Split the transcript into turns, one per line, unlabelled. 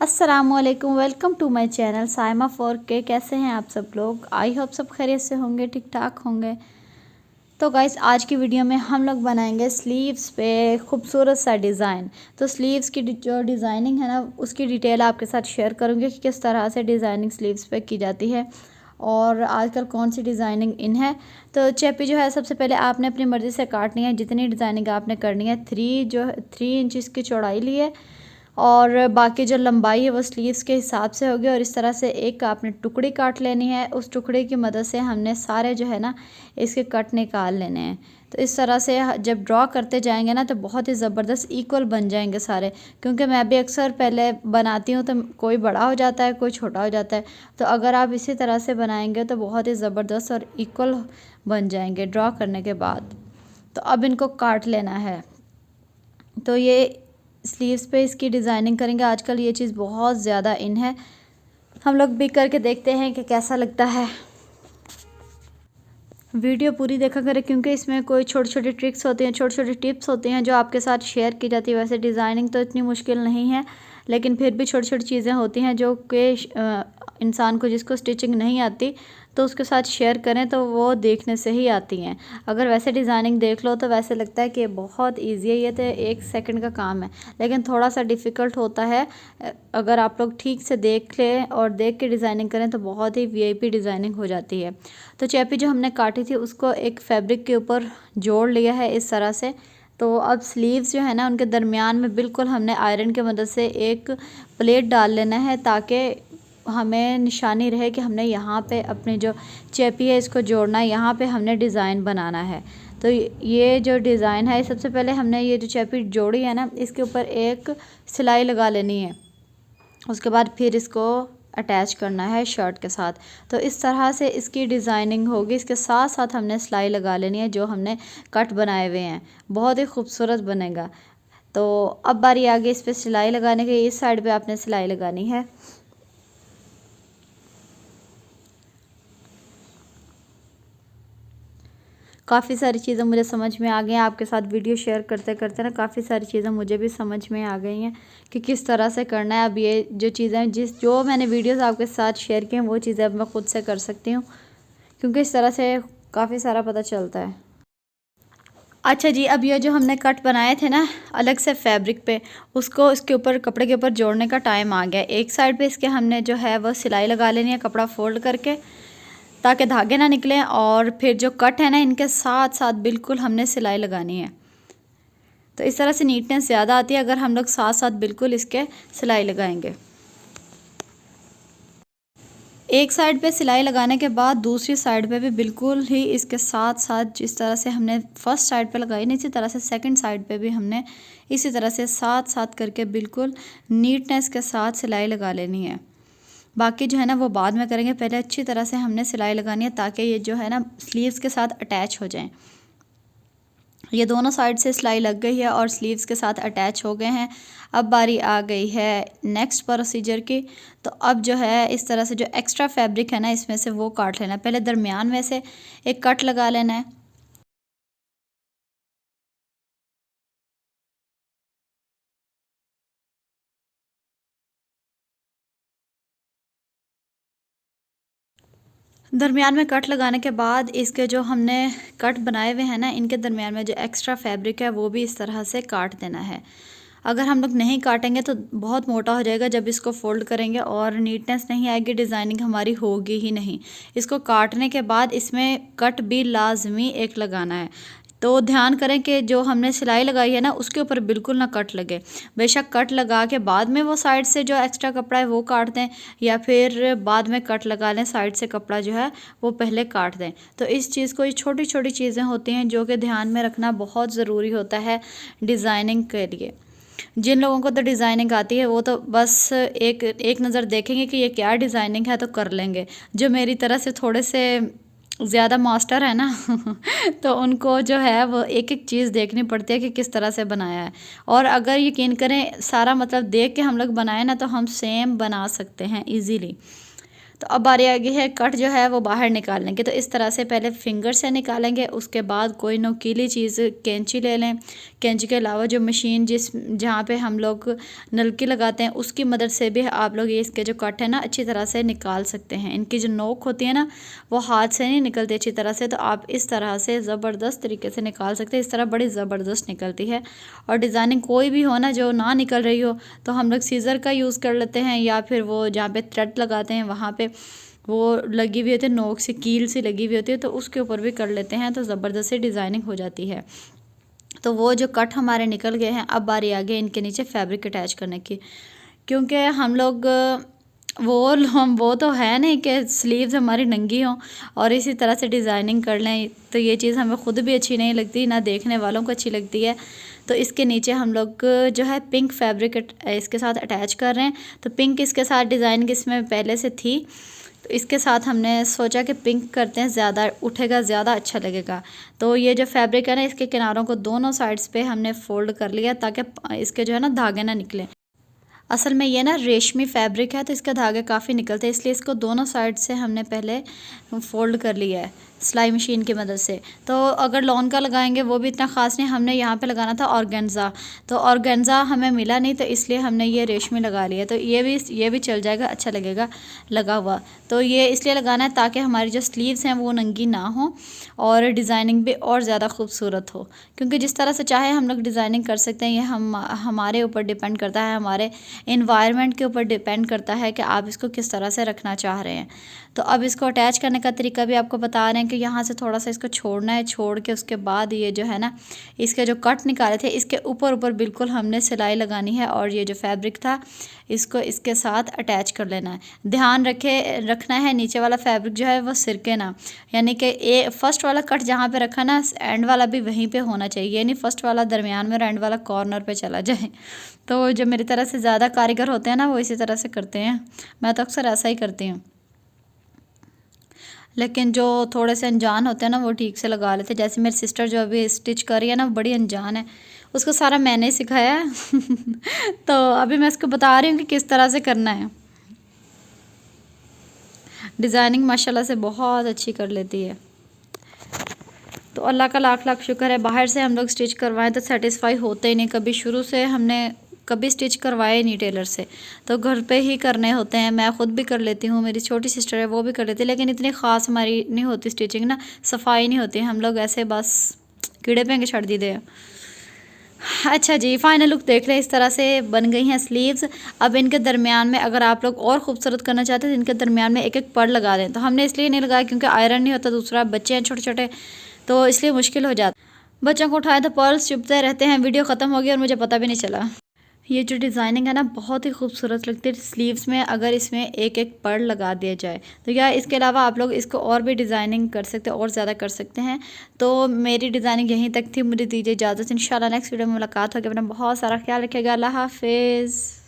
अस्सलामुअलैकुम, welcome to my channel Saima 4K। कैसे हैं आप सब लोग? आई होप सब खैरियत से होंगे, ठीक ठाक होंगे। तो गाइस, आज की वीडियो में हम लोग बनाएंगे स्लीव्स पे खूबसूरत सा डिज़ाइन। तो स्लीव्स की जो डिज़ाइनिंग है ना, उसकी डिटेल आपके साथ शेयर करूँगी कि किस तरह से डिज़ाइनिंग स्लीव्स पे की जाती है और आजकल कौन सी डिज़ाइनिंग इन है। तो चेपी जो है, सबसे पहले आपने अपनी मर्ज़ी से काटनी है। जितनी डिज़ाइनिंग आपने करनी है, 3 इंच की चौड़ाई ली है और बाकी जो लंबाई है वो स्लीव्स के हिसाब से होगी। और इस तरह से एक आपने टुकड़ी काट लेनी है। उस टुकड़ी की मदद से हमने सारे जो है ना इसके कट निकाल लेने हैं। तो इस तरह से जब ड्रॉ करते जाएंगे ना तो बहुत ही ज़बरदस्त इक्वल बन जाएंगे सारे। क्योंकि मैं भी अक्सर पहले बनाती हूँ तो कोई बड़ा हो जाता है, कोई छोटा हो जाता है। तो अगर आप इसी तरह से बनाएंगे तो बहुत ही ज़बरदस्त और इक्वल बन जाएंगे ड्रॉ करने के बाद। तो अब इनको काट लेना है। तो ये स्लीव्स पे इसकी डिज़ाइनिंग करेंगे। आजकल ये चीज़ बहुत ज़्यादा इन है। हम लोग भी करके देखते हैं कि कैसा लगता है। वीडियो पूरी देखा करें क्योंकि इसमें कोई छोटी छोटी ट्रिक्स होती हैं, छोटी छोटी टिप्स होती हैं जो आपके साथ शेयर की जाती है। वैसे डिज़ाइनिंग तो इतनी मुश्किल नहीं है, लेकिन फिर भी छोटी छोटी चीज़ें होती हैं जो कि इंसान को, जिसको स्टिचिंग नहीं आती, तो उसके साथ शेयर करें तो वो देखने से ही आती हैं। अगर वैसे डिज़ाइनिंग देख लो तो वैसे लगता है कि बहुत ईजी है, ये तो 1 सेकंड का काम है, लेकिन थोड़ा सा डिफ़िकल्ट होता है। अगर आप लोग ठीक से देख लें और देख के डिज़ाइनिंग करें तो बहुत ही वीआईपी डिज़ाइनिंग हो जाती है। तो चेपी जो हमने काटी थी उसको एक फैब्रिक के ऊपर जोड़ लिया है इस तरह से। तो अब स्लीव्स जो है ना, उनके दरमियान में बिल्कुल हमने आयरन की मदद से एक प्लेट डाल लेना है ताकि हमें निशानी रहे कि हमने यहाँ पे अपनी जो चेपी है इसको जोड़ना है, यहाँ पे हमने डिज़ाइन बनाना है। तो ये जो डिज़ाइन है, सबसे पहले हमने ये जो चेपी जोड़ी है ना, इसके ऊपर एक सिलाई लगा लेनी है। उसके बाद फिर इसको अटैच करना है शर्ट के साथ। तो इस तरह से इसकी डिज़ाइनिंग होगी। इसके साथ साथ हमने सिलाई लगा लेनी है जो हमने कट बनाए हुए हैं। बहुत ही खूबसूरत बनेगा। तो अब बारी आ गई इस पर सिलाई लगाने की। इस साइड पे आपने सिलाई लगानी है। काफ़ी सारी चीज़ें मुझे समझ में आ गई हैं। आपके साथ वीडियो शेयर करते करते ना काफ़ी सारी चीज़ें मुझे भी समझ में आ गई हैं कि किस तरह से करना है। अब ये जो चीज़ें जो मैंने वीडियोस आपके साथ शेयर की हैं वो चीज़ें अब मैं खुद से कर सकती हूँ, क्योंकि इस तरह से काफ़ी सारा पता चलता है। अच्छा जी, अब ये जो हमने कट बनाए थे ना अलग से फैब्रिक पे, उसको इसके ऊपर, कपड़े के ऊपर जोड़ने का टाइम आ गया। एक साइड पे इसके हमने जो है वो सिलाई लगा लेनी है, कपड़ा फोल्ड करके, ताकि धागे ना निकलें। और फिर जो कट है ना, इनके साथ साथ बिल्कुल हमने सिलाई लगानी है। तो इस तरह से नीटनेस ज़्यादा आती है अगर हम लोग साथ साथ बिल्कुल इसके सिलाई लगाएंगे। एक साइड पे सिलाई लगाने के बाद दूसरी साइड पे भी बिल्कुल ही इसके साथ साथ, जिस तरह से हमने फर्स्ट साइड पे लगाई ना, इसी तरह से सेकंड साइड पे भी हमने इसी तरह से साथ साथ करके बिल्कुल नीटनेस के साथ सिलाई लगा लेनी है। बाकी जो है ना वो बाद में करेंगे। पहले अच्छी तरह से हमने सिलाई लगानी है ताकि ये जो है ना स्लीव्स के साथ अटैच हो जाएं। ये दोनों साइड से सिलाई लग गई है और स्लीव्स के साथ अटैच हो गए हैं। अब बारी आ गई है नेक्स्ट प्रोसीजर की। तो अब जो है इस तरह से जो एक्स्ट्रा फैब्रिक है ना, इसमें से वो काट लेना है। पहले दरमियान में से एक कट लगा लेना है। दरमियान में कट लगाने के बाद इसके जो हमने कट बनाए हुए हैं ना, इनके दरमियान में जो एक्स्ट्रा फैब्रिक है वो भी इस तरह से काट देना है। अगर हम लोग नहीं काटेंगे तो बहुत मोटा हो जाएगा जब इसको फोल्ड करेंगे और नीटनेस नहीं आएगी, डिज़ाइनिंग हमारी होगी ही नहीं। इसको काटने के बाद इसमें कट भी लाजमी एक लगाना है। तो ध्यान करें कि जो हमने सिलाई लगाई है ना उसके ऊपर बिल्कुल ना कट लगे। बेशक कट लगा के बाद में वो साइड से जो एक्स्ट्रा कपड़ा है वो काट दें, या फिर बाद में कट लगा लें, साइड से कपड़ा जो है वो पहले काट दें। तो इस चीज़ को, ये छोटी छोटी चीज़ें होती हैं जो कि ध्यान में रखना बहुत ज़रूरी होता है डिज़ाइनिंग के लिए। जिन लोगों को तो डिज़ाइनिंग आती है वो तो बस एक एक नज़र देखेंगे कि ये क्या डिज़ाइनिंग है तो कर लेंगे। जो मेरी तरह से थोड़े से ज़्यादा मास्टर है ना तो उनको जो है वो एक एक चीज़ देखनी पड़ती है कि किस तरह से बनाया है। और अगर यकीन करें सारा मतलब देख के हम लोग बनाए ना तो हम सेम बना सकते हैं इजीली। तो अब बारी आ गई है कट जो है वो बाहर निकालने की। तो इस तरह से पहले फिंगर से निकालेंगे, उसके बाद कोई नुकीली चीज़ कैंची ले लें। कैंची के अलावा जो मशीन जहाँ पे हम लोग नलकी लगाते हैं उसकी मदद से भी आप लोग ये इसके जो कट है ना अच्छी तरह से निकाल सकते हैं। इनकी जो नोक होती है ना वो हाथ से नहीं निकलती अच्छी तरह से, तो आप इस तरह से ज़बरदस्त तरीके से निकाल सकते हैं। इस तरह बड़ी ज़बरदस्त निकलती है। और डिज़ाइनिंग कोई भी हो ना जो ना निकल रही हो तो हम लोग सीज़र का यूज़ कर लेते हैं, या फिर वो जहाँ पे थ्रेड लगाते हैं वहाँ पे वो लगी हुई होती है, नोक से कील से लगी हुई होती है, तो उसके ऊपर भी कर लेते हैं तो ज़बरदस्त सी डिज़ाइनिंग हो जाती है। तो वो जो कट हमारे निकल गए हैं, अब बारी आ गई इनके नीचे फैब्रिक अटैच करने की। क्योंकि हम लोग वो तो है नहीं कि स्लीव्स हमारी नंगी हों और इसी तरह से डिज़ाइनिंग कर लें, तो ये चीज़ हमें ख़ुद भी अच्छी नहीं लगती, ना देखने वालों को अच्छी लगती है। तो इसके नीचे हम लोग जो है पिंक फैब्रिक इसके साथ अटैच कर रहे हैं। तो पिंक इसके साथ डिज़ाइनिंग इसमें पहले से थी, तो इसके साथ हमने सोचा कि पिंक करते हैं, ज़्यादा उठेगा, ज़्यादा अच्छा लगेगा। तो ये जो फैब्रिक है ना इसके किनारों को दोनों साइड्स पे हमने फ़ोल्ड कर लिया ताकि इसके जो है ना धागे ना निकलें। असल में ये ना रेशमी फैब्रिक है तो इसके धागे काफ़ी निकलते हैं, इसलिए इसको दोनों साइड से हमने पहले फ़ोल्ड कर लिया है सिलाई मशीन की मदद से। तो अगर लॉन का लगाएंगे वो भी इतना ख़ास नहीं, हमने यहाँ पे लगाना था ऑर्गेन्ज़ा, तो ऑर्गेन्ज़ा हमें मिला नहीं तो इसलिए हमने ये रेशमी लगा लिया। तो ये भी चल जाएगा, अच्छा लगेगा लगा हुआ। तो ये इसलिए लगाना है ताकि हमारी जो स्लीव्स हैं वो नंगी ना हो और डिज़ाइनिंग भी और ज़्यादा खूबसूरत हो। क्योंकि जिस तरह से चाहे हम लोग डिज़ाइनिंग कर सकते हैं, ये हमारे ऊपर डिपेंड करता है, हमारे एनवायरनमेंट के ऊपर डिपेंड करता है कि आप इसको किस तरह से रखना चाह रहे हैं। तो अब इसको अटैच करने का तरीका भी आपको बता रहे हैं कि यहाँ से थोड़ा सा इसको छोड़ना है, छोड़ के उसके बाद ये जो है ना इसके जो कट निकाले थे इसके ऊपर बिल्कुल हमने सिलाई लगानी है और ये जो फैब्रिक था इसको इसके साथ अटैच कर लेना है। ध्यान रखना है नीचे वाला फैब्रिक जो है वो सिरके ना, यानी कि फर्स्ट वाला कट जहाँ पे रखा ना एंड वाला भी वहीं पे होना चाहिए, यानी फर्स्ट वाला दरमियान में और एंड वाला कॉर्नर पे चला जाए। तो जो मेरी तरह से ज़्यादा कारीगर होते हैं ना वो इसी तरह से करते हैं, मैं तो अक्सर ऐसा ही करती हूँ। लेकिन जो थोड़े से अनजान होते हैं ना वो ठीक से लगा लेते हैं। जैसे मेरी सिस्टर जो अभी स्टिच कर रही है ना वो बड़ी अनजान है, उसको सारा मैंने ही सिखाया है। तो अभी मैं इसको बता रही हूँ कि किस तरह से करना है। डिज़ाइनिंग माशाल्लाह से बहुत अच्छी कर लेती है। तो अल्लाह का लाख लाख शुक्र है, बाहर से हम लोग स्टिच करवाएं तो सेटिस्फाई होते ही नहीं, कभी शुरू से हमने कभी स्टिच करवाए नहीं टेलर से, तो घर पे ही करने होते हैं। मैं ख़ुद भी कर लेती हूँ, मेरी छोटी सिस्टर है वो भी कर लेती है, लेकिन इतनी ख़ास हमारी नहीं होती स्टिचिंग ना, सफाई नहीं होती, हम लोग ऐसे बस कीड़े पे छड़ दी दे। अच्छा जी, फाइनल लुक देख लें, इस तरह से बन गई हैं स्लीव्स। अब इनके दरमियान में अगर आप लोग और खूबसूरत करना चाहते हैं तो इनके दरमियान में एक एक पड़ लगा दें। तो हमने इसलिए नहीं लगाया क्योंकि आयरन नहीं होता, दूसरा बच्चे हैं छोटे छोटे तो इसलिए मुश्किल हो जाता, बच्चों को उठाए तो पर्ल्स चुभते रहते हैं। वीडियो ख़त्म हो गई और मुझे पता भी नहीं चला। ये जो डिज़ाइनिंग है ना बहुत ही खूबसूरत लगती है स्लीव्स में, अगर इसमें एक एक पर्ल लगा दिया जाए तो। या इसके अलावा आप लोग इसको और भी डिज़ाइनिंग कर सकते हैं और ज़्यादा कर सकते हैं। तो मेरी डिज़ाइनिंग यहीं तक थी, मुझे दीजिए इजाज़त। इंशाल्लाह नेक्स्ट वीडियो में मुलाकात होगी। अपना बहुत सारा ख्याल रखिएगा। अल्लाह हाफिज़।